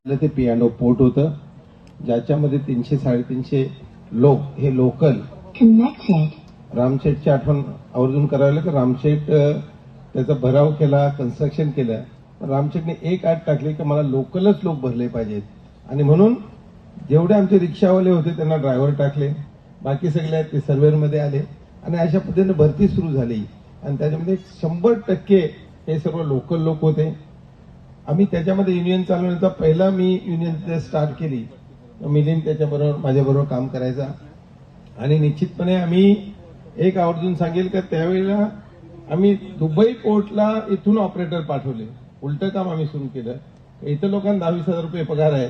ते piano port होतं ज्याच्यामध्ये 300-350 लोक हे लोकल रामशेठची आठवण आवर्जून करायला की रामशेठ त्याचा भराव केला, कन्स्ट्रक्शन केलं. रामशेठने एक आठ टाकली की मला लोकलच लोक भरले पाहिजेत आणि म्हणून जेवढे आमचे रिक्षावाले होते त्यांना ड्रायव्हर टाकले, बाकी सगळे ते सर्व्हेमध्ये आले आणि अशा पद्धतीने भरती सुरू झाली आणि त्याच्यामध्ये 100% हे सर्व लोकल लोक होते. आम्ही त्याच्यामध्ये युनियन चालवण्याचा पहिला मी युनियन स्टार्ट केली. मिलिंद त्याच्याबरोबर माझ्याबरोबर काम करायचा आणि निश्चितपणे आम्ही एक आवर्जून सांगेल का त्यावेळेला आम्ही दुबई पोर्टला इथून ऑपरेटर पाठवले. उलटं काम आम्ही सुरू केलं. इथं लोकांना 10,000-20,000 रुपये पगार आहे,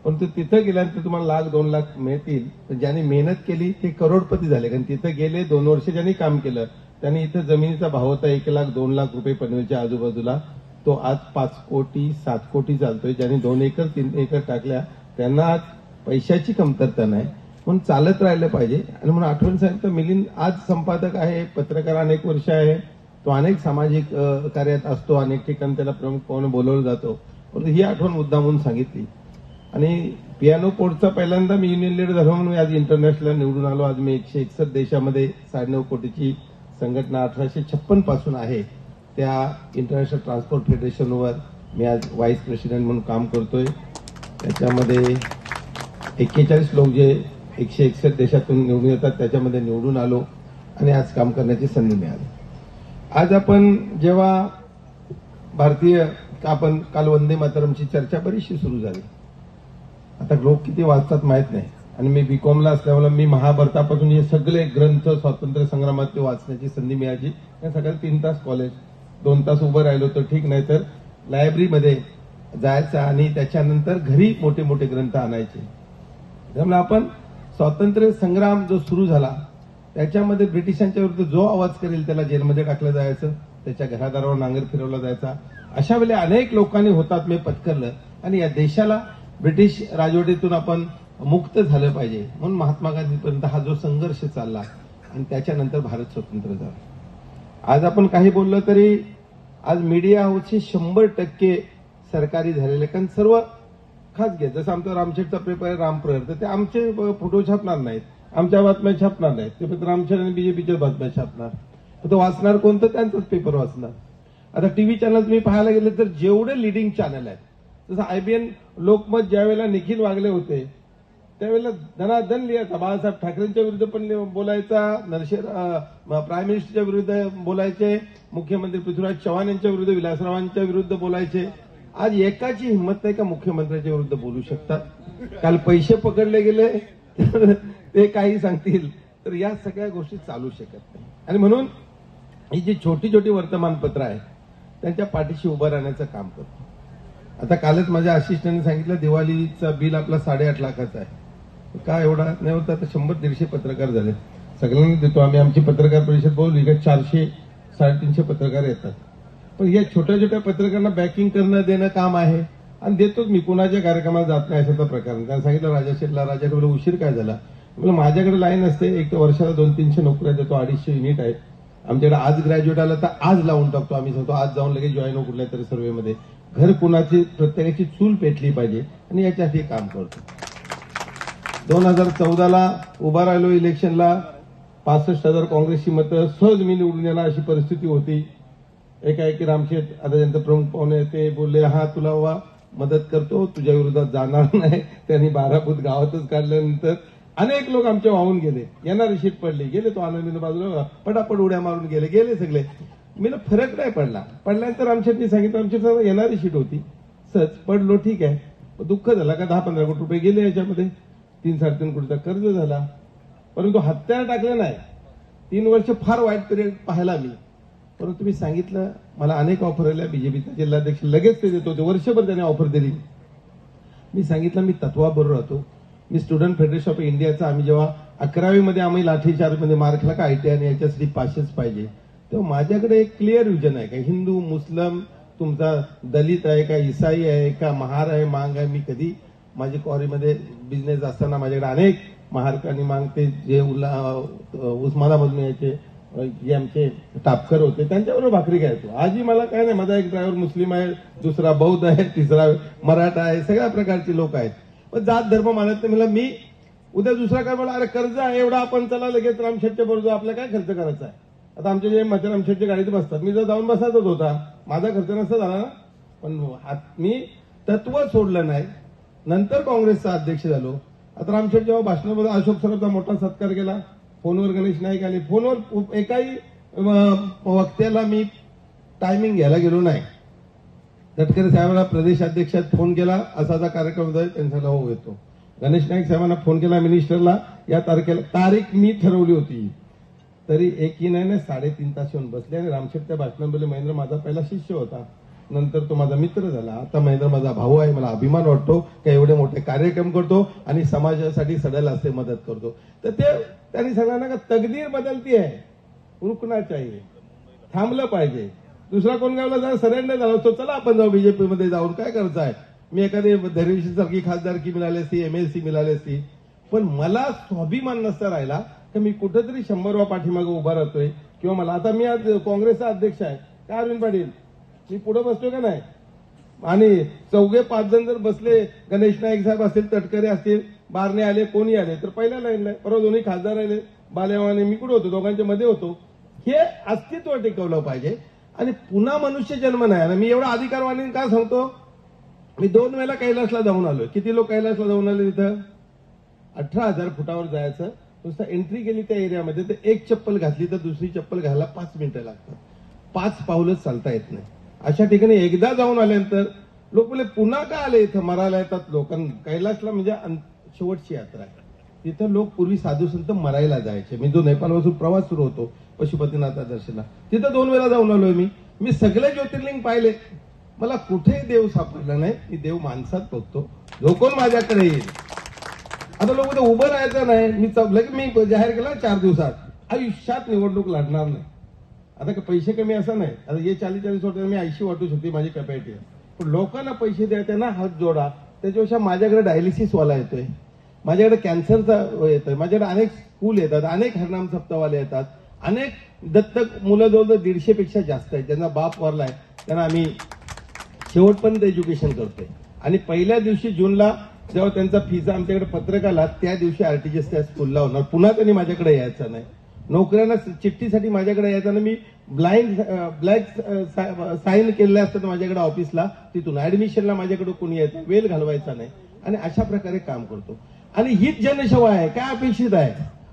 परंतु तिथं गेल्यानंतर तुम्हाला 1,00,000-2 लाख मिळतील. पण ज्यांनी मेहनत केली ते करोडपती झाले, कारण तिथं गेले 2 वर्ष ज्यांनी काम केलं त्यांनी इथं जमिनीचा भाव होता 1,00,000-2 लाख रुपये पनवेलच्या आजूबाजूला, तो आज 5 कोटी 7 कोटी चालतोय. ज्यांनी 2 एकर 3 एकर टाकल्या त्यांना आज पैशाची कमतरता नाही, म्हणून चालत राहिलं पाहिजे. आणि म्हणून आठवण सांगितलं, मिलिंद आज संपादक आहे, पत्रकार अनेक वर्ष आहे, तो अनेक सामाजिक कार्यात असतो, अनेक ठिकाणी त्याला प्रमुख पाहुणे बोलवलं जातो, परंतु ही आठवण मुद्दा म्हणून सांगितली. आणि पियानो पोर्टचा पहिल्यांदा मी युनियन लीडर झालो म्हणून आज इंटरनॅशनल निवडून आलो. आज मी 161 देशामध्ये 9.5 कोटीची संघटना 1856 पासून आहे. त्या इंटरनॅशनल ट्रान्सपोर्ट फेडरेशनवर मी आज व्हाईस प्रेसिडेंट म्हणून काम करतोय. त्याच्यामध्ये 41 लोक जे 161 देशातून निवडून येतात त्याच्यामध्ये निवडून आलो आणि आज काम करण्याची संधी मिळाली. आज आपण जेव्हा आपण काल वंदे मातरमची चर्चा बरीचशी सुरू झाली. आता लोक किती वाचतात माहित नाही आणि मी बीकॉमला असल्यामुळे मी महाभारतापासून हे सगळे ग्रंथ स्वातंत्र्य संग्रामात वाचण्याची संधी मिळायची. सकाळी 3 तास कॉलेज, 2 तास उभं राहिलो तर ठीक, नाही तर लायब्ररीमध्ये जायचं आणि त्याच्यानंतर घरी मोठे मोठे ग्रंथ आणायचे. त्यामुळे आपण स्वातंत्र्य संग्राम जो सुरू झाला त्याच्यामध्ये ब्रिटिशांच्या विरुद्ध जो आवाज करेल त्याला जेलमध्ये टाकलं जायचं, त्याच्या घरादारावर नांगर फिरवला जायचा. अशा वेळी अनेक लोकांनी हुतात्म्य पत्करलं आणि या देशाला ब्रिटिश राजवटीतून आपण मुक्त झालं पाहिजे म्हणून महात्मा गांधीपर्यंत हा जो संघर्ष चालला आणि त्याच्यानंतर भारत स्वतंत्र झाला. आज आपण काही बोललो तरी आज मीडिया हाऊसचे 100% सरकारी झालेले, कारण सर्व खासगी, जसं आमचा रामशेठचा पेपर आहे रामप्रहर, तर ते आमचे फोटो छापणार नाहीत, आमच्या बातम्या छापणार नाहीत, ते फक्त रामशेठ आणि बीजेपीच्या बातम्या छापणार. तो वाचणार कोणतं, त्यांचाच पेपर वाचणार. आता टीव्ही चॅनल तुम्ही पाहायला गेले तर जेवढे लिडिंग चॅनल आहेत, जसं IBN लोकमत ज्यावेळेला निखिल वागले होते त्यावेळेला धनाधन लिहायचा, बाळासाहेब ठाकरेंच्या विरुद्ध पण बोलायचा, प्राईम मिनिस्टरच्या विरुद्ध बोलायचे, मुख्यमंत्री पृथ्वीराज चव्हाण यांच्या विरुद्ध, विलासरावांच्या विरुद्ध बोलायचे. आज एकाची हिंमत नाही का मुख्यमंत्र्यांच्या विरुद्ध बोलू शकतात. काल पैसे पकडले गेले ते काही सांगतील, तर या सगळ्या गोष्टी चालू शकत नाही. आणि म्हणून ही जी छोटी छोटी वर्तमानपत्र आहेत त्यांच्या पाठीशी उभं राहण्याचं काम करतो. आता कालच माझ्या असिस्टंटने सांगितलं दिवाळीचा बिल आपला 8.5 लाखाचा आहे. का एवढा नाही होता, तर 100-150 पत्रकार झाले, सगळ्यांना देतो आम्ही. आमची पत्रकार परिषद बोलली का 400-350 पत्रकार येतात, पण या छोट्या छोट्या पत्रकारांना बॅकिंग करणं देणं काम आहे आणि देतोच मी. कुणाच्या कार्यक्रमाला जात नाही असा प्रकार. त्यांना सांगितलं राजाशेठला, राजाकडे उशीर काय झाला, माझ्याकडे लाईन असते, एक तर वर्षाला 200-300 नोकऱ्या देतो, 250 युनिट आहेत आमच्याकडे. आज ग्रॅज्युएट आलं तर आज लावून टाकतो आम्ही, सांगतो आज जाऊन लगेच जॉईन हो कुठल्या तरी सर्व्हेमध्ये. घर कुणाची प्रत्येकाची चूल पेटली पाहिजे आणि याच्यासाठी काम करतो. 2014ला उभा राहिलो इलेक्शनला, 65,000 काँग्रेसची मतं, सहज मी निवडून येणार अशी परिस्थिती होती. एकाएकी रामशेठ आता त्यांचं प्रमुख पाहुणे ते बोलले, हा तुला मदत करतो, तुझ्या विरोधात जाणार नाही. त्यांनी 12 बूथ गावातच काढल्यानंतर अनेक लोक आमच्या वाहून गेले, येणारी शीट पडली, गेले तो आनंदीने बाजूला पटापट उड्या मारून गेले सगळे. मी फरक नाही पडला. पडल्यानंतर आमच्यानी सांगितलं, आमच्या येणारी शीट होती, सहज पडलो, ठीक आहे. दुःख झाला का 10-15 कोटी रुपये गेले याच्यामध्ये, 3-3.5 कोटीचा कर्ज झाला, परंतु हत्यार टाकलं नाही. 3 वर्ष फार वाईट पिरियड पाहिला मी, परंतु मी सांगितलं मला अनेक ऑफर आल्या. बीजेपीचा जिल्हाध्यक्ष लगेच ते देत होते, वर्षभर त्याने ऑफर दिली. मी सांगितलं मी तत्वाबरोबर राहतो. मी स्टुडंट फेडरेशन ऑफ इंडियाचा, आम्ही जेव्हा 11वी मध्ये आम्ही लाठीचार्जमध्ये मार खाल्ला का ITI आणि याच्यासाठी पासेस पाहिजे, तेव्हा माझ्याकडे एक क्लिअर विजन आहे का हिंदू मुस्लिम, तुमचा दलित आहे का, ईसाई आहे का, महार आहे, मांग आहे. मी कधी माझी क्वारीमध्ये बिझनेस असताना माझ्याकडे अनेक महार आणि मांग ते जे उस्मानाबादून यायचे, जे आमचे टापकर होते त्यांच्याबरोबर भाकरी खायचो. आजही मला काय नाही, माझा एक ड्रायव्हर मुस्लिम आहे, दुसरा बौद्ध आहे, तिसरा मराठा आहे, सगळ्या प्रकारची लोक आहेत. पण जात धर्म मानत नाही. मला मी उद्या दुसरा काय मला, अरे कर्ज आहे एवढा, आपण चला लगेच रामशेठच्या बरोबर, आपल्याला काय खर्च करायचा आहे. आता आमचे जे मते रामशेठच्या गाडीत बसतात, मी जर जाऊन बसायचाच होता, माझा खर्च नसता झाला ना. पण मी तत्व सोडलं नाही. नंतर काँग्रेसचा अध्यक्ष झालो. आता रामशेठ जेव्हा भाषणामध्ये अशोक सरांचा मोठा सत्कार केला, फोनवर गणेश नाईक आले, फोनवर एकाही वक्त्याला मी टायमिंग घ्यायला गेलो नाही. तटकरे साहेबांना प्रदेशाध्यक्षात फोन केला, असा कार्यक्रम होता, त्यांचा हो येतो. गणेश नाईक साहेबांना फोन केला मिनिस्टरला, या तारखेला, तारीख मी ठरवली होती, तरी एकही नाही 3.5 तास येऊन बसले. आणि रामशेठच्या भाषणामध्ये महेंद्र माझा पहिला शिष्य होता, नंतर तो माझा मित्र झाला, आता महेंद्र माझा भाऊ आहे. मला अभिमान वाटतो की एवढे मोठे कार्यक्रम करतो आणि समाजासाठी सदैल असते मदत करतो. तर ते त्यांनी सांगितलं का तकदीर बदलती आहे, रुकना चाहिए, थांबलं पाहिजे. दुसरा कोण गावला जरा सरेंडर झाला असतो, चला आपण जाऊ बीजेपी मध्ये, जाऊन काय करायचं आहे. मी एखादी धैर्यशील सारखी खासदारकी मिळाली असती, एमएलसी मिळाली असती. पण मला स्वाभिमान नसता राहिला की मी कुठेतरी 100 पाठीमागे उभा राहतोय, किंवा मला आता मी आज काँग्रेसचा अध्यक्ष आहे, काय अरविंद पाटील मी पुढे बसतोय का नाही. आणि 4-5 जण जर बसले, गणेश नाईक साहेब असतील, तटकरे असतील, बारणे आले, कोणी आले, तर पहिल्या लाईनला परवा दोन्ही खासदार आले, बालेवाने मी कुठे होतो, दोघांच्या मध्ये होतो. हे अस्तित्व टिकवलं पाहिजे. आणि पुन्हा मनुष्य जन्म नाही. मी एवढा अधिकारवाणी का सांगतो, मी 2 वेळेला कैलासला जाऊन आलोय. किती लोक कैलासला जाऊन आले तिथं, 18,000 फुटावर जायचं. नुसतं एंट्री केली त्या एरियामध्ये, तर एक चप्पल घातली तर दुसरी चप्पल घालायला 5 मिनिटं लागतात. 5 पावलंच चालता येत नाही. अशा ठिकाणी एकदा जाऊन आल्यानंतर लोक बोले पुन्हा का आले इथं, मरायला येतात लोक. कैलासला म्हणजे शेवटची यात्रा आहे. तिथं लोक पूर्वी साधू संत मरायला जायचे. मी जो नेपाळपासून प्रवास सुरू होतो पशुपतीनाथ दर्शना, तिथं 2 वेळा जाऊन आलोय. मी सगळे ज्योतिर्लिंग पाहिले, मला कुठेही देव सापडला नाही. मी देव माणसात बघतो, जो कोण माझ्याकडे येईल. आता लोक उभं राहायचं नाही. मी जाहीर केला 4 दिवसात, आयुष्यात निवडणूक लढणार नाही. आता पैसे कमी असं नाही, आता हे 40-40 वाटत मी 80 वाटू शकते, माझी कॅपॅसिटी आहे. पण लोकांना पैसे द्या, त्यांना हात जोडा. त्याच्यापेक्षा माझ्याकडे डायलिसिस वाला येतोय, माझ्याकडे कॅन्सरचा येतोय, माझ्याकडे अनेक स्कूल येतात, अनेक हरनाम सप्ताहवाले येतात, अनेक दत्तक मुलं जवळ 150 पेक्षा जास्त आहेत, ज्यांना बाप वारलाय, त्यांना आम्ही शेवटपर्यंत एज्युकेशन करतोय. आणि पहिल्या दिवशी जूनला जेव्हा त्यांचा फीचा आमच्याकडे पत्रक आला, त्या दिवशी आरटीजीएस त्या स्कूलला होणार. पुन्हा त्यांनी माझ्याकडे यायचं नाही. नोकऱ्यांना चिठ्ठीसाठी माझ्याकडे यायचं, मी ब्लॅक साईन केलेलं असतं माझ्याकडे ऑफिसला, तिथून ऍडमिशनला माझ्याकडे कोणी यायचं, वेळ घालवायचा नाही. आणि अशा प्रकारे काम करतो. आणि हीच जनसेवा आहे. काय अपेक्षित आहे,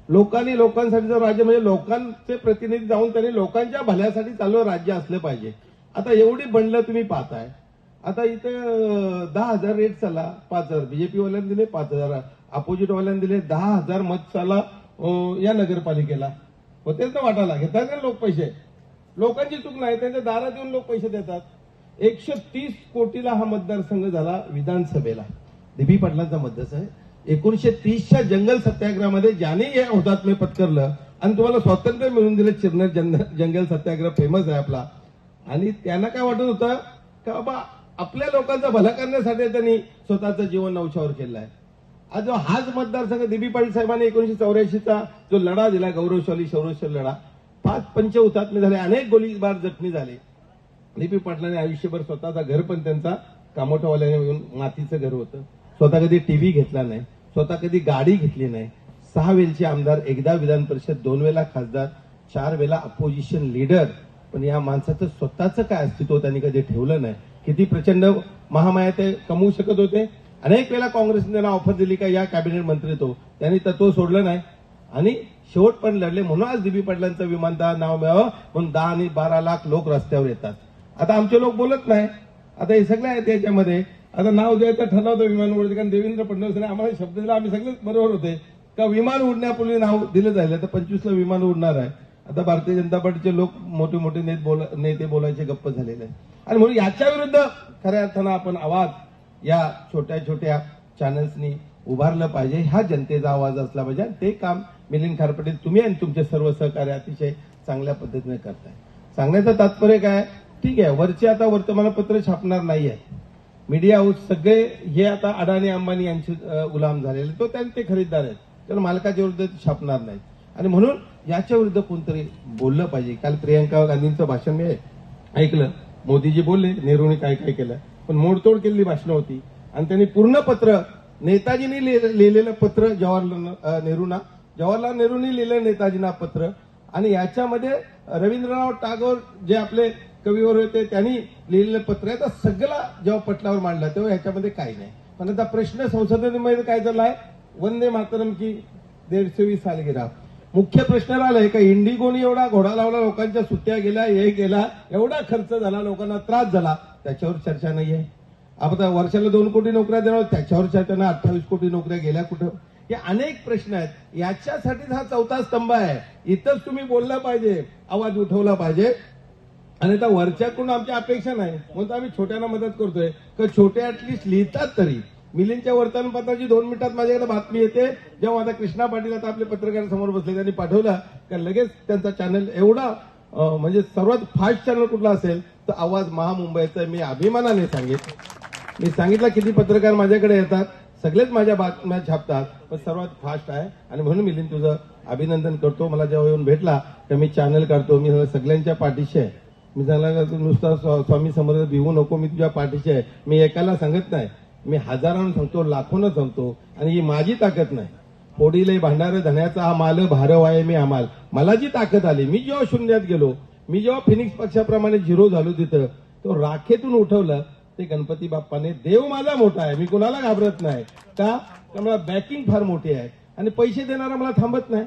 लोकांनी लोकांसाठीचं राज्य, म्हणजे लोकांचे प्रतिनिधी जाऊन त्यांनी लोकांच्या भल्यासाठी चालू राज्य असलं पाहिजे. आता एवढी बंडलं तुम्ही पाहताय. आता इथे 10,000 रेट चालला, 5,000 बीजेपी वाल्यांनी दिले, 5,000 अपोजिट वाल्यांनी दिले, 10,000 मत चालला या नगरपालिकेला. होतेच ना वाटायला, घेतात का लोक पैसे. लोकांची चूक नाही, त्यांच्या दारात येऊन लोक पैसे देतात. 130 कोटीला हा मतदारसंघ झाला विधानसभेला. DB पाटलांचा मतदार आहे. 1930च्या जंगल सत्याग्रहामध्ये ज्याने हे हुतात्म्य पत्करलं आणि तुम्हाला स्वातंत्र्य मिळवून दिलं, चिरनेर जंगल सत्याग्रह फेमस आहे आपला. आणि त्यांना काय वाटत होतं की बाबा आपल्या लोकांचा भला करण्यासाठी त्यांनी स्वतःचं जीवन नवशावर केलं आहे. आज जो हाच मतदारसंघ DB पाटील साहेबांनी 1984चा जो लढा दिला, गौरवशाली शौर्यशाली लढा, 5 पंच हुतात्मे झाले, अनेक गोळीबार जखमी झाले. DB पाटलांनी आयुष्यभर स्वतःचा घर पण त्यांचा कामोठावाल्याने येऊन मातीचं घर होतं. स्वतः कधी टीव्ही घेतला नाही, स्वतः कधी गाडी घेतली नाही. 6 वेळचे आमदार, एकदा विधान परिषद, 2 वेळा खासदार, 4 वेळा अपोजिशन लीडर. पण या माणसाचं स्वतःचं काय अस्तित्व त्यांनी कधी ठेवलं नाही. किती प्रचंड महामाया ते कमवू शकत होते. अनेक वेळा काँग्रेसने त्यांना ऑफर दिली का या कॅबिनेट मंत्री तो, त्यांनी तत्व सोडलं नाही आणि शेवट पण लढले. म्हणून आज DB पाटलांचं विमानतळ नाव मिळावं म्हणून 10 आणि 12 लाख लोक रस्त्यावर येतात. आता आमचे लोक बोलत नाही. आता हे सगळे आहेत याच्यामध्ये. आता नाव द्यायचं ठरवतं विमानावरती, कारण देवेंद्र फडणवीसने आम्हाला शब्द दिला, आम्ही सगळेच बरोबर होते का विमान उडण्यापूर्वी नाव दिलं जाईल. तर 25ला विमान उडणार आहे. आता भारतीय जनता पार्टीचे लोक मोठे मोठे नेते बोलायचे गप्प झालेले आहेत. आणि म्हणून याच्या विरुद्ध खऱ्या अर्थानं आपण आवाज या छोट्या छोट्या चॅनल्सनी उभारलं पाहिजे. हा जनतेचा आवाज असला पाहिजे. ते काम मिलिंद खारपटे तुम्ही आणि तुमचे सर्व सहकार्य अतिशय चांगल्या पद्धतीने करताय. सांगण्याचं तात्पर्य काय, ठीक आहे, वरचे आता वर्तमानपत्र छापणार नाहीये, मीडिया हाऊस सगळे हे आता अडाणी अंबानी यांचे गुलाम झालेले, तो त्यांचे खरीददार आहेत, तर मालकाच्या विरुद्ध छापणार नाहीत. आणि म्हणून याच्या विरुद्ध कोणतरी बोललं पाहिजे. काल प्रियंका गांधींचं भाषण मी ऐकलं. मोदीजी बोलले नेहरूंनी काय काय केलं, पण मोडतोड केलेली भाषणं होती. आणि त्यांनी पूर्ण पत्र, नेताजींनी लिहिलेलं पत्र जवाहरलाल नेहरूंनी लिहिलं नेताजींना पत्र, आणि याच्यामध्ये रवींद्रनाथ टागोर जे आपले कवीवर होते त्यांनी लिहिलेलं पत्र आहे. तर सगळं जेव्हा पटलावर मांडलं तेव्हा याच्यामध्ये काही नाही. पण आता प्रश्न संसदेमध्ये काय झालाय, वंदे मातरम की 150वी सालगिरह. मुख्य प्रश्न राहिलाय का इंडिगोनी एवढा घोडा लावला, लोकांच्या सुट्ट्या गेल्या, हे गेला, एवढा खर्च झाला, लोकांना त्रास झाला, त्याच्यावर चर्चा नाहीये. आता वर्षाला 2 कोटी नोकऱ्या देणार, त्याच्यावर चर्चा नाही. 28 कोटी नोकऱ्या गेल्या कुठं, हे अनेक प्रश्न आहेत. याच्यासाठीच हा चौथा स्तंभ आहे. इथंच तुम्ही बोललं पाहिजे, आवाज उठवला पाहिजे. आणि आता वरच्याकडून आमची अपेक्षा नाही म्हणून आम्ही छोट्यांना मदत करतोय, तर छोटे ऍटलिस्ट लिहितात तरी. मिलिंदच्या वर्तमानपत्राची 2 मिनिटात माझ्याकडे बातमी येते. जेव्हा आता कृष्णा पाटील आता आपले पत्रकार समोर बसले, त्यांनी पाठवलं का लगेच त्यांचा चॅनल एवढा म्हणजे सर्वात फास्ट चॅनल कुठला असेल तर आवाज महामुंबईचा. मी अभिमानाने मी सांगितलं किती पत्रकार माझ्याकडे येतात, सगळेच माझ्या बातम्या छापतात, पण सर्वात फास्ट आहे. आणि म्हणून मिलिंद तुझं अभिनंदन करतो. मला जेव्हा येऊन भेटला तर मी चॅनल काढतो, मी सगळ्यांच्या पाठीशी आहे. मी सांगला तू नुसता स्वामी समर्थ भिवू नको, मी तुझ्या पाठीशी आहे. मी एकाला सांगत नाही, मी हजारांना सांगतो, लाखोनं सांगतो. आणि ही माझी ताकद नाही. फोडीले भांडार धण्याचा हा माल भारव आहे मी आम्हाला. मला जी ताकद आली, मी जेव्हा शून्यात गेलो, मी जेव्हा फिनिक्स पक्षाप्रमाणे 0 झालो, तिथं तो राखेतून उठवलं ते गणपती बाप्पाने. देव माझा मोठा आहे, मी कोणाला घाबरत नाही. का मला बॅकिंग फार मोठी आहे आणि पैसे देणारा मला थांबत नाही.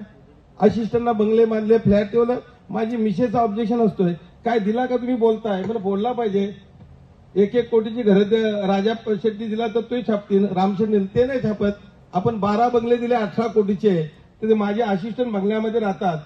असिस्टंटना बंगले बांधले, फ्लॅट ठेवलं. माझी मिसेसचा ऑब्जेक्शन असतोय, काय दिला का तुम्ही बोलताय, मला बोलला पाहिजे. 1-1 कोटीची घरं राजा शेट्टी दिला तर तोही छापतील, रामशेट्टी ते नाही छापत. आपण 12 बंगले दिले 18 कोटीचे, तर ते माझे असिस्टंट बंगल्यामध्ये राहतात.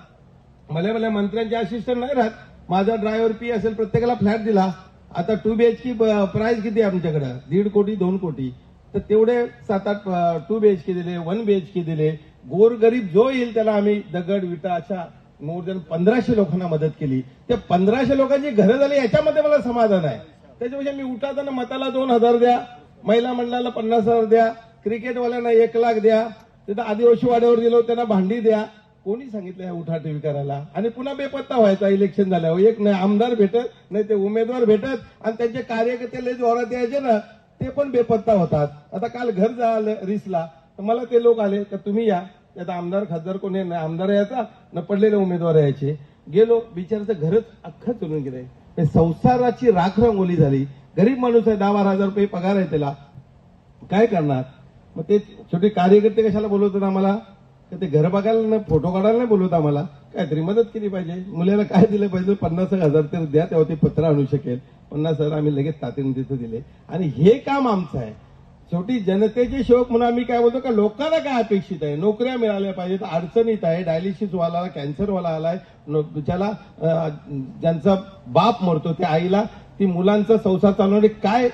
मला मंत्र्यांचे असिस्टंट नाही राहत. माझा ड्रायव्हर पी असेल, प्रत्येकाला फ्लॅट दिला. आता 2 BHK प्राइस किती आहे आमच्याकडे, 1.5 कोटी 2 कोटी. तर तेवढे 7-8 2 BHK दिले, 1 BHK दिले. गोरगरीब जो येईल त्याला आम्ही दगड विटा अशा मोर दॅन 1500 लोकांना मदत केली. त्या 1500 लोकांची घरं झाली, याच्यामध्ये मला समाधान आहे. त्याच्यापेक्षा मी उठाताना मताला 2000 द्या, महिला मंडळाला 50,000 द्या, क्रिकेटवाल्यांना 1 लाख द्या, तिथं आदिवासी वाड्यावर दिलो त्यांना भांडी द्या. कोणी सांगितलं या उठाठेवी करायला? आणि पुन्हा बेपत्ता व्हायचा इलेक्शन झाल्यावर. एक नाही आमदार भेटत, नाही ते उमेदवार भेटत, आणि त्यांचे कार्यकर्ते लय जोरात यायचे ना, ते पण बेपत्ता होतात. आता काल घर झालं रिसला, तर मला ते लोक आले तर तुम्ही या. त्यात आमदार खासदार कोणी नाही, आमदार यायचा न पडलेले उमेदवार यायचे. गेलो, बिचाराचं घरच अख्खं चलून गेलंय. संसाराची राख रंगोली झाली. गरीब माणूस आहे, 10-12 रुपये पगार आहे त्याला, काय करणार? मग ते छोटे कार्यकर्ते कशाला बोलवतात आम्हाला? ते घर बघायला ना, फोटो काढायला नाही बोलवत आम्हाला. काहीतरी मदत केली पाहिजे. मुलाला काय दिलं पाहिजे, 50,000 तर द्या, तेव्हा ते पत्र आणू शकेल. 50,000 आम्ही लगेच तातडीने तिथं दिले. आणि हे काम आमचं आहे. शेवटी जनतेचे सेवक म्हणून आम्ही काय बोलतो का, लोकांना काय अपेक्षित आहे, नोकऱ्या मिळाल्या पाहिजेत. अडचणीत आहे, डायलिसिसवाला, कॅन्सरवाला आलाय, ज्याला ज्यांचा बाप मरतो त्या आईला ती मुलांचा संसार चालवणे काय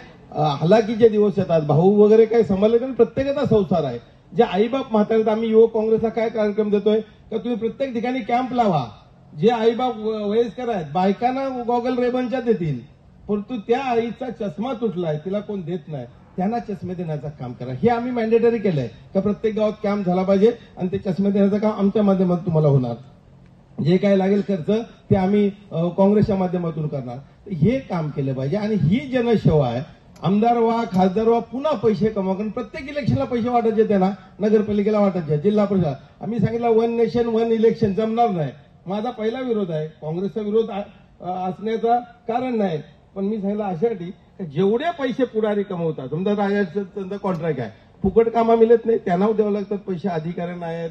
हलाखीचे दिवस येतात. भाऊ वगैरे काय सांभाळले, कारण प्रत्येकाचा संसार आहे. जे आईबाप म्हातारे, आम्ही युवक काँग्रेसला काय कार्यक्रम देतोय का, तुम्ही प्रत्येक ठिकाणी कॅम्प लावा. जे आईबाप वयस्कर आहेत, बायकांना गॉगल रेबनच्या देतील, परंतु त्या आईचा चष्मा तुटलाय, तिला कोण देत नाही, त्यांना चष्मे देण्याचं काम करा. हे आम्ही मॅन्डेटरी केलंय का प्रत्येक गावात कॅम्प झाला पाहिजे. आणि ते चष्मे देण्याचं काम आमच्या माध्यमातून तुम्हाला होणार. जे काय लागेल खर्च ते आम्ही काँग्रेसच्या माध्यमातून करणार. हे काम केलं पाहिजे. आणि ही जनसेवा आहे. आमदार व्हा, खासदार व्हा, पुन्हा पैसे कमवा. कारण प्रत्येक इलेक्शनला पैसे वाटायचे त्यांना, नगरपालिकेला वाटायचे, जिल्हा परिषद. आम्ही सांगितलं 1 नेशन 1 इलेक्शन जमणार नाही. माझा पहिला विरोध आहे. काँग्रेसचा विरोध असण्याचं कारण नाही, पण मी सांगितलं अशासाठी जेवढे पैसे पुढारी कमवतात, समजा राजाचं कॉन्ट्रॅक्ट आहे, फुकट कामं मिळत नाही, त्यांना द्यावं लागतात पैसे. अधिकाऱ्यांना आहेत,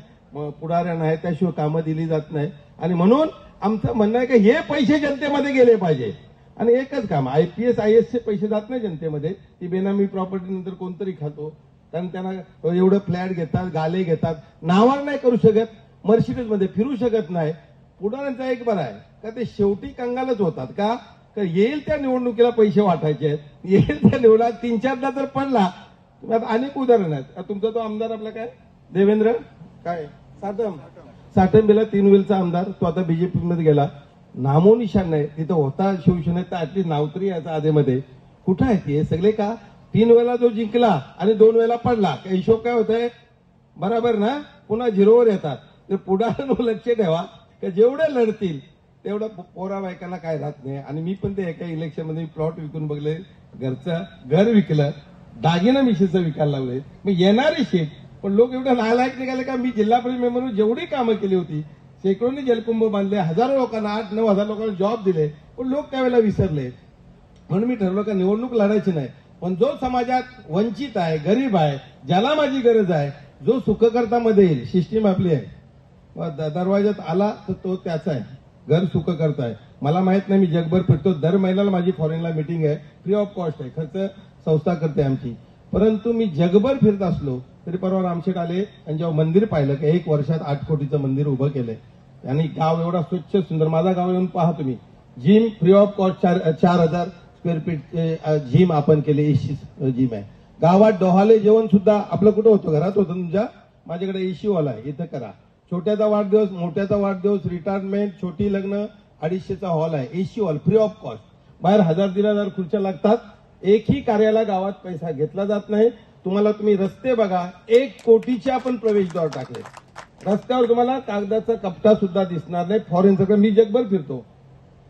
पुढाऱ्यांना आहेत, त्याशिवाय कामं दिली जात नाही. आणि म्हणून आमचं म्हणणं आहे की हे पैसे जनतेमध्ये गेले पाहिजे. आणि एकच काम, IPS IAS चे पैसे जात नाही जनतेमध्ये, ती बेनामी प्रॉपर्टी नंतर कोणतरी खातो. कारण त्यांना एवढं फ्लॅट घेतात, गाले घेतात, नावार नाही करू शकत, मर्सिडीज मध्ये फिरू शकत नाही. पुढाऱ्यांचा एक बरं आहे का, ते शेवटी कंगालच होतात. का येईल त्या निवडणुकीला पैसे वाटायचे आहेत, येईल त्या निवडणुकीला 3-4दा जर पडला. आता अनेक उदाहरण आहेत. तुमचा तो आमदार आपला काय देवेंद्र काय साठम बेला 3 वेलचा आमदार, तो आता बीजेपी मध्ये गेला, नामो निशान नाही. तिथं होता शिवसेनेत तर ऍटलीस्ट नाव तरी याचा आधेमध्ये. कुठं आहे ते सगळे? का 3 वेळा जो जिंकला आणि 2 वेळा पडला, हिशोब काय होतंय बरोबर ना, पुन्हा 0वर येतात. तर पुढाऱ्यांवर लक्ष ठेवा का जेवढे लढतील तेवढं पोरा बायकांना काय राहत नाही. आणि मी पण ते एका इलेक्शनमध्ये प्लॉट विकून बघले, घरचं घर विकलं, दागिना मिशीचं विकायला लावले. मग येणारी शेत पण लोक एवढं नालायक निघाले का मी जिल्हा परिषद मेंबर जेवढी कामं केली होती, शेकडोनी जलकुंभ बांधले, हजारो लोकांना 8-9 हजार लोकांना जॉब दिले, पण लोक त्यावेळेला विसरले. म्हणून मी ठरवलं का निवडणूक लढायची नाही, पण जो समाजात वंचित आहे, गरीब आहे, ज्याला माझी गरज आहे, जो सुखकर्तामध्ये येईल, सिस्टीम आपली आहे, दरवाज्यात आला तर तो त्याचा आहे, घर सुख करताय. मला माहित नाही, मी जगभर फिरतो, दर महिन्याला माझी फॉरेनला मीटिंग आहे, फ्री ऑफ कॉस्ट आहे, खर्च संस्था करते आमची. परंतु मी जगभर फिरत असलो तरी परवा रामशेठ आले आणि जेव्हा मंदिर पाहिलं की 1 वर्षात 8 कोटीचं मंदिर उभं केलंय आणि गाव एवढा स्वच्छ सुंदर. माझा गाव येऊन पहा तुम्ही, gym free of cost 4,000 square feet gym आपण केले, एसी जिम आहे. गावात डोहाले जेवण सुद्धा आपलं कुठं होतं, घरात होतं तुमच्या, माझ्याकडे एसी हॉल आहे, इथं करा. छोट्याचा वाढदिवस, मोठ्याचा वाढदिवस, रिटायरमेंट, छोटी लग्न, 250चा हॉल आहे, AC hall free of cost. बाहेर 1,000-1,500 खुर्च्या लागतात. एकही कार्याला गावात पैसा घेतला जात नाही. तुम्हाला तुम्ही रस्ते बघा, 1 कोटीचे आपण प्रवेशद्वार टाकले. रस्त्यावर तुम्हाला कागदाचा कपटा सुद्धा दिसणार नाही. फॉरेन सगळं, मी जगभर फिरतो,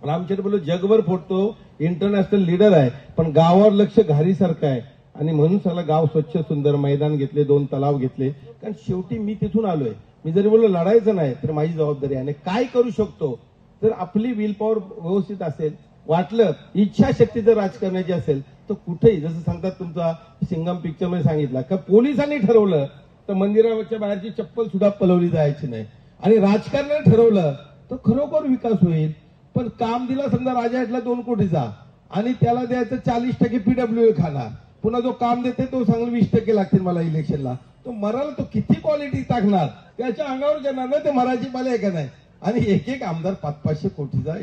रामचंद्र बोललो जगभर फोडतो, इंटरनॅशनल लीडर आहे, पण गावावर लक्ष घारीसारखं आहे. आणि म्हणून सगळं गाव स्वच्छ सुंदर, मैदान घेतले, 2 तलाव घेतले. कारण शेवटी मी तिथून आलोय. मी जरी बोललो लढायचं नाही तर माझी जबाबदारी आहे. आणि काय करू शकतो तर आपली विल पॉवर व्यवस्थित असेल, वाटलं इच्छाशक्ती जर राजकारणाची असेल तर कुठेही, जसं सांगतात तुमचा सिंगम पिक्चर मध्ये सांगितलं का पोलिसांनी ठरवलं तर मंदिराच्या बाहेरची चप्पल सुद्धा पलवली जायची नाही. आणि राजकारणाने ठरवलं तर खरोखर विकास होईल. पण काम दिला समजा राजाटला 2 कोटीचा आणि त्याला द्यायचं 40% पीडब्ल्यूए खाणार, पुन्हा जो काम देते तो सांगून 20% लागतील मला इलेक्शनला, तो मराल तो किती क्वालिटी टाकणार त्याच्या अंगावर घेणार ना, ते मराठी पाले आहे का नाही. आणि एक आमदार 500-500 कोटीचा,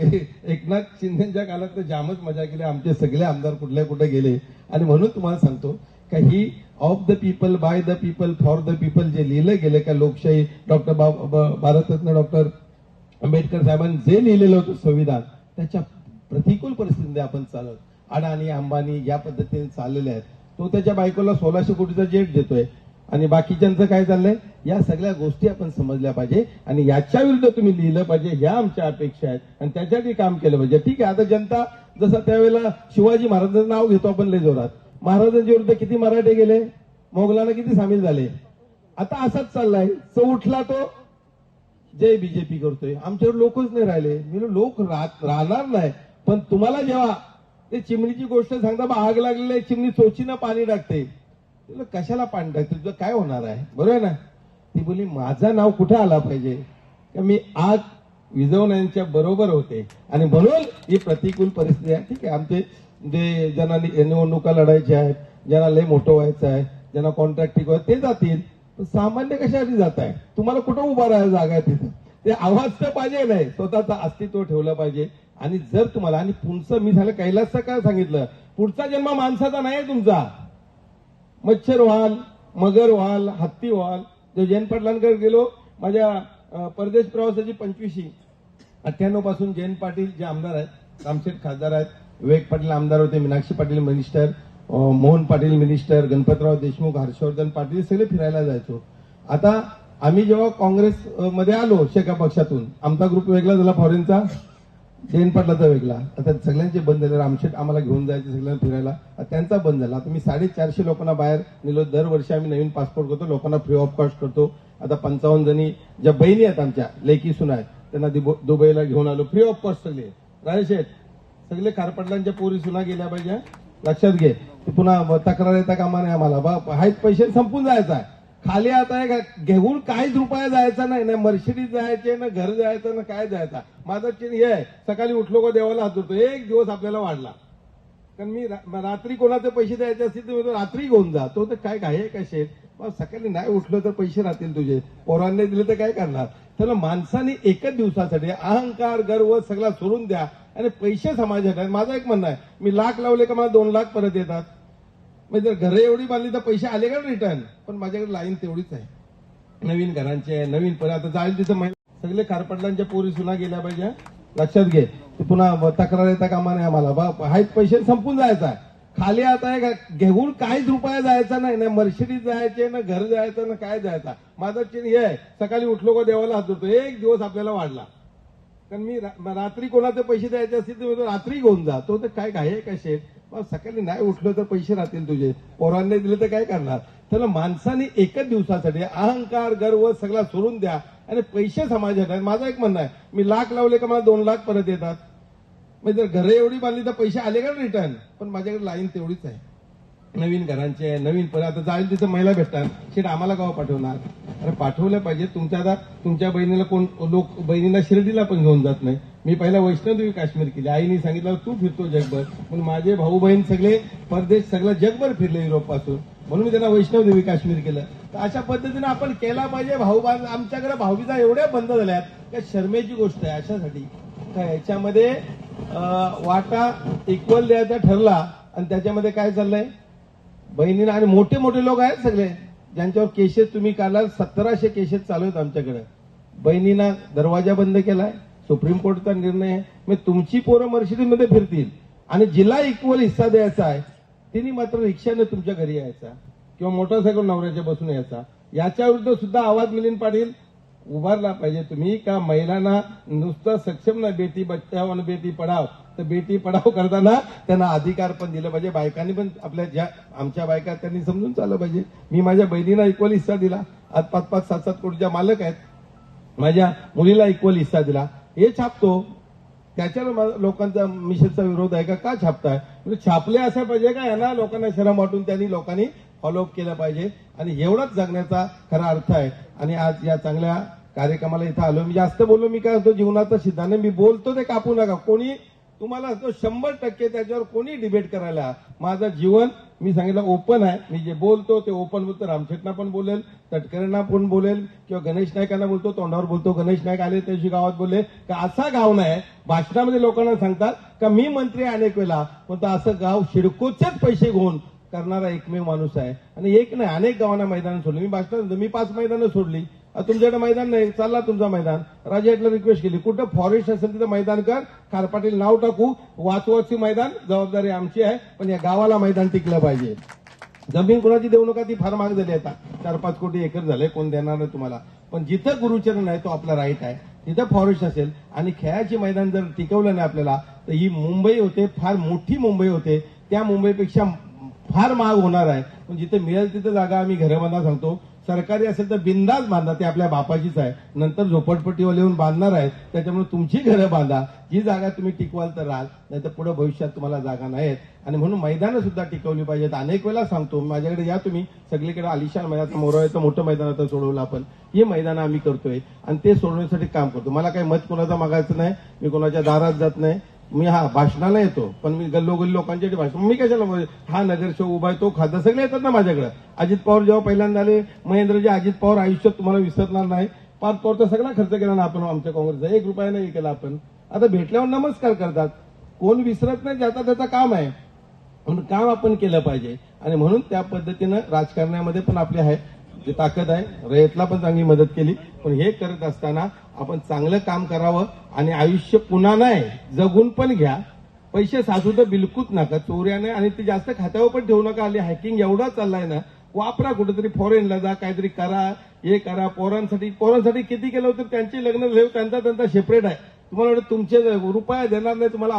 एकनाथ शिंदेच्या काळात तर जामच मजा केली. आमचे सगळे आमदार कुठल्या कुठे गेले. आणि म्हणून तुम्हाला सांगतो का ही of the people, by the people, for the people जे लिहिलं गेलं का लोकशाही, डॉक्टर भारतरत्न डॉक्टर आंबेडकर साहेबांनी जे लिहिलेलं होतं संविधान, त्याच्या प्रतिकूल परिस्थितीमध्ये आपण चालत. अडाणी अंबानी या पद्धतीने चाललेले आहेत. तो त्याच्या बायकोला 1600 कोटीचा जेट देतोय आणि बाकीच्यांचं काय चाललंय, या सगळ्या गोष्टी आपण समजल्या पाहिजे आणि याच्या विरुद्ध तुम्ही लिहिलं पाहिजे, ह्या आमच्या अपेक्षा आहेत आणि त्याच्यासाठी काम केलं पाहिजे. ठीक आहे, आता जनता जसं त्यावेळेला शिवाजी महाराजांचं नाव घेतो आपण लय जोरात, महाराजांच्या विरुद्ध किती मराठे गेले, मोगलांना किती सामील झाले. आता असाच चाललाय, उठला तो जय बीजेपी करतोय, आमच्यावर लोकच नाही राहिले. मी लोक राहणार नाही, पण तुम्हाला जेव्हा ते चिमणीची गोष्ट सांगता, आग लागलेली चिमणी चोचीनं पाणी टाकते, तुला कशाला पाणी टाकते, तुझं काय होणार आहे, बरोबर ना. ती बोली माझं नाव कुठं आला पाहिजे का मी आग विझवण्याच्या बरोबर होते. आणि म्हणून ही प्रतिकूल परिस्थिती आहे. ठीक आहे, आमचे जे ज्यांना निवडणुका लढायच्या आहेत, ज्यांना लय मोठं व्हायचं आहे, ज्यांना कॉन्ट्रॅक्टिंग ते जातील, सामान्य कशासाठी जात आहे, तुम्हाला कुठं उभा राहायला जागा आहे तिथं. ते आवाज तर पाहिजे नाही, स्वतःचं अस्तित्व ठेवलं पाहिजे. आणि जर तुम्हाला, आणि पुढचं मी झालं कैलासचं काय सांगितलं, पुढचा जन्म माणसाचा नाही तुमचा, मच्छर व्हाल, मगर व्हाल, हत्ती व्हाल. जो जयंत पाटलांकडे गेलो, माझ्या परदेश प्रवासाची 25वी 98 पासून जयंत पाटील जे आमदार आहेत, रामशेठ खासदार आहेत, विवेक पाटील आमदार होते, मीनाक्षी पाटील मिनिस्टर, मोहन पाटील मिनिस्टर, गणपतराव देशमुख, हर्षवर्धन पाटील सगळे फिरायला जायचो. आता आम्ही जेव्हा काँग्रेस मध्ये आलो शेका पक्षातून, आमचा ग्रुप वेगळा झाला फॉरेनचा, जयंत पाटलाचा वेगळा. आता सगळ्यांचे बंद झाले, रामशेठ आम्हाला घेऊन जायचे सगळ्यांना फिरायला, त्यांचा बंद झाला. आता मी 450 लोकांना बाहेर नेलो. दरवर्षी आम्ही नवीन पासपोर्ट करतो, लोकांना फ्री ऑफ कॉस्ट करतो. आता 55 जणी ज्या बहिणी आहेत आमच्या, लेकी सुना आहेत, त्यांना दुबईला घेऊन आलो, फ्री ऑफ कॉस्ट सगळे. राजेशेठ सगळे खारपटलांच्या पोरी सुना गेल्या पाहिजे, लक्षात घे. पुन्हा तक्रार येता कामा नाही आम्हाला, आहेत पैसे संपून जायचा आहे. खाली आता आहे का घेऊन काहीच रुपया जायचा नाही, ना मर्सिडीज जायचे, ना घर जायचं, ना काय जायचा. माझं चिन्ह हे आहे, सकाळी उठलो का देवाला हात धुतो. एक दिवस आपल्याला वाढला, कारण मी रात्री कोणाचे पैसे द्यायचे असतील तर मी रात्री घेऊन जा. तो तर काय घाई का शेठ, सकाळी नाही उठलो तर पैसे राहतील तुझे, पोरांनी दिले तर काय करणार. त्याला माणसाने एकच दिवसासाठी अहंकार गर्व सगळा सोडून द्या आणि पैसे समाजात. माझं एक म्हणणं आहे, मी 1,00,000 लावले का मला 2,00,000 परत येतात. म्हणजे जर घरं एवढी बांधली तर पैसे आले का रिटर्न, पण माझ्याकडे लाईन तेवढीच आहे, नवीन घरांची आहे, नवीन परत आता जाईल तिथं सगळे खारपटलांच्या पोरी सुना गेल्या पाहिजे, लक्षात घे. पुन्हा तक्रार येता कामा नाही आम्हाला, आहेत पैसे संपून जायचा आहे. खाली आता घेऊन काहीच रुपया जायचा नाही, ना मर्सिडीज जायचे, ना घर जायचं, ना काय जायचा. माझं चिन्ह हे आहे, सकाळी उठलो का देवाला हात धुतो. एक दिवस आपल्याला वाढला, कारण मी रात्री कोणाचे पैसे द्यायचे असतील तर मी तो रात्री घेऊन जा. तो तर काय घाई का शेठ, मग सकाळी नाही उठलो तर पैसे राहतील तुझे, पोरांनी दिले तर काय करणार. तर माणसाने एकच दिवसासाठी अहंकार गर्व सगळा सोडून द्या आणि पैसे समाजात आहेत. माझं एक म्हणणं आहे, मी लाख लावले का मला 2 लाख परत येतात. म्हणजे जर घरं एवढी बांधली तर पैसे आले का रिटर्न, पण माझ्याकडे लाईन तेवढीच आहे. नवीन घरांचे आहे, नवीन परत आता जाईल तिथं महिला भेटतात. शेठ आम्हाला गाव पाठवणार, अरे पाठवलं पाहिजे. तुमच्या बहिणीला कोण लोक बहिणीला शिर्डीला पण घेऊन जात नाही. मी पहिला वैष्णोदेवी काश्मीर केली. आईने सांगितलं तू फिरतो जगभर, पण माझे भाऊ बहीण सगळे परदेश सगळं जगभर फिरले युरोप पासून, म्हणून मी त्यांना वैष्णोदेवी काश्मीर केलं. तर अशा पद्धतीने आपण केला पाहिजे. आमच्याकडे भाऊबीजा एवढ्या बंद झाल्यात का शर्मेची गोष्ट आहे. अशासाठी काय याच्यामध्ये वाटा इक्वल द्यायचा ठरला आणि त्याच्यामध्ये काय चाललंय, बहिणीला आणि मोठे मोठे लोक आहेत सगळे ज्यांच्यावर केसेस तुम्ही काढला, 1700 केसेस चालू आहेत आमच्याकडे. बहिणींना दरवाजा बंद केलाय, सुप्रीम कोर्टचा निर्णय आहे. मग तुमची पोरं मर्सिडीजमध्ये फिरतील आणि जिला इक्वल हिस्सा द्यायचा आहे तिने मात्र रिक्षाने तुमच्या घरी यायचा किंवा मोटरसायकल नवऱ्याच्या बसून यायचा. याच्या विरुद्ध सुद्धा आवाज मिलिंद पाटील उभारला पाहिजे तुम्ही. का महिलांना नुसतं सक्षम ना, बेटी बचाव आणि बेटी पढाव, तर बेटी पढाव करताना त्यांना अधिकार पण दिलं पाहिजे. बायकांनी पण आपल्या ज्या आमच्या बायका त्यांनी समजून चाललं पाहिजे. मी माझ्या बहिणीला इक्वल हिस्सा दिला, आज 5-5, 7-7 कोटीच्या मालक आहेत. माझ्या मुलीला इक्वल हिस्सा दिला, हे छापतो. त्याच्यावर लोकांचा मिसेसचा विरोध आहे का छापताय. म्हणजे छापले असं पाहिजे का यांना लोकांना शरम वाटून त्यांनी लोकांनी फॉलोअप केलं पाहिजे. आणि एवढाच जगण्याचा खरा अर्थ आहे. आणि आज या चांगल्या कार्यक्रमाला इथं आलो. मी जास्त बोललो, मी काय होतो जीवनाचा सिद्धांत मी बोलतो ते कापू नका. कोणी तुम्हाला 100% त्याच्यावर कोणी डिबेट करायला. माझं जीवन मी सांगितलं ओपन आहे. मी जे बोलतो ते ओपन बोलतो. रामशेठना पण बोलेल, तटकरेंना पण बोलेल किंवा गणेश नाईकांना बोलतो, तोंडावर बोलतो. गणेश नाईक आले त्या दिवशी गावात बोलले का असा गाव नाही. भाषणामध्ये लोकांना सांगतात का मी मंत्री अनेक वेळा, पण तो असं गाव सिडकोचेच पैसे घेऊन करणारा एकमेव माणूस आहे. आणि एक नाही अनेक गावांना मैदान सोडली. मी भाषण मी 5 मैदानं सोडली. तुमच्याकडे मैदान नाही, चालला तुमचा मैदान. राजेटला रिक्वेस्ट केली, कुठं फॉरेस्ट असेल तिथं मैदान कर, खारपाटील नाव टाकू, वाचवाची मैदान जबाबदारी आमची आहे, पण या गावाला मैदान टिकलं पाहिजे. जमीन कोणाची देऊ नका, ती फार महाग झाली. आता 4-5 कोटी एकर झाले, कोण देणार नाही तुम्हाला. पण जिथं गुरुचरण आहे तो आपला राईट आहे. तिथं फॉरेस्ट असेल आणि खेळाची मैदान जर टिकवलं नाही आपल्याला, तर ही मुंबई होते, फार मोठी मुंबई होते, त्या मुंबईपेक्षा फार महाग होणार आहे. पण जिथे मिळेल तिथं जागा आम्ही घरं बांधा सांगतो. सरकारी असेल तर बिंदास बांधा, ते आपल्या बापाचीच आहे. नंतर झोपडपट्टीवाले येऊन बांधणार आहेत, त्याच्यामुळे तुमची घरं बांधा. जी जागा तुम्ही टिकवाल तर राहाल, नाही तर पुढे भविष्यात तुम्हाला जागा नाहीत. आणि म्हणून मैदानं सुद्धा टिकवली पाहिजेत. अनेक वेळा सांगतो, माझ्याकडे या तुम्ही सगळीकडे आलिशान मैदान, मोराळ्याचं मोठं मैदान आता सोडवलं आपण. ही मैदानं आम्ही करतोय आणि ते सोडवण्यासाठी काम करतो. मला काही मत कोणाचं मागायचं नाही, मी कोणाच्या दारात जात नाही. मी भाषणाला येतो, पण मी गल्लोगल्ली लोकांच्या भाषण मी कशाला हा नगरसेवक उभा आहे, तो खासदार सगळे येतात ना माझ्याकडे. अजित पवार जेव्हा पहिल्यांदा आले, महेंद्रजी अजित पवार आयुष्यात तुम्हाला विसरणार नाही. 5 पवारचा सगळा खर्च केला ना आपण आमच्या काँग्रेसचा, 1 रुपया नाही केला आपण. आता भेटल्यावर नमस्कार करतात, कोण विसरत नाही, ज्याचा त्याचं काम आहे. म्हणून काम आपण केलं पाहिजे. आणि म्हणून त्या पद्धतीनं राजकारणामध्ये पण आपली आहे जी ताकद आहे. रयतला पण चांगली मदत केली. पण हे करत असताना आपण चांगलं काम करावं आणि आयुष्य पुन्हा नाही जगून पण घ्या. पैसे साचू तर बिलकुल नका चोऱ्याने, आणि ते जास्त खात्यावर पण ठेवू नका. आली हॅकिंग एवढा चाललाय ना, वापरा कुठेतरी, फॉरेनला जा, काहीतरी करा, हे करा. पोरांसाठी किती केलं होतं, त्यांची लग्न त्यांचा सेपरेट आहे. तुम्हाला तुमचे रुपया देणार नाही तुम्हाला.